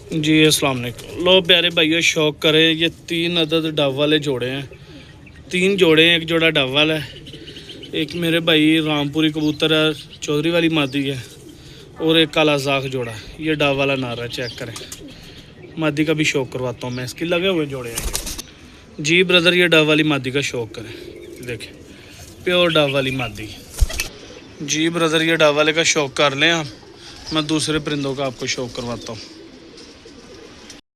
जी अस्सलाम वालेकुम। लो प्यारे भाइयों, शौक करें, ये 3 अदद डव वाले जोड़े हैं। 3 जोड़े हैं, एक जोड़ा डव वाला है, एक मेरे भाई रामपुरी कबूतर है, चौधरी वाली मादी है, और एक काला जाख जोड़ा है। ये डव वाला नारा, चेक करें। मादी का भी शौक करवाता हूँ मैं, इसकी लगे हुए जोड़े हैं। जी ब्रदर, ये डव वाली मादी का शौक करें, देखें प्योर डव वाली मादी। जी ब्रदर, ये डव वाले का शौक कर लें आप, मैं दूसरे परिंदों का आपको शौक करवाता हूँ।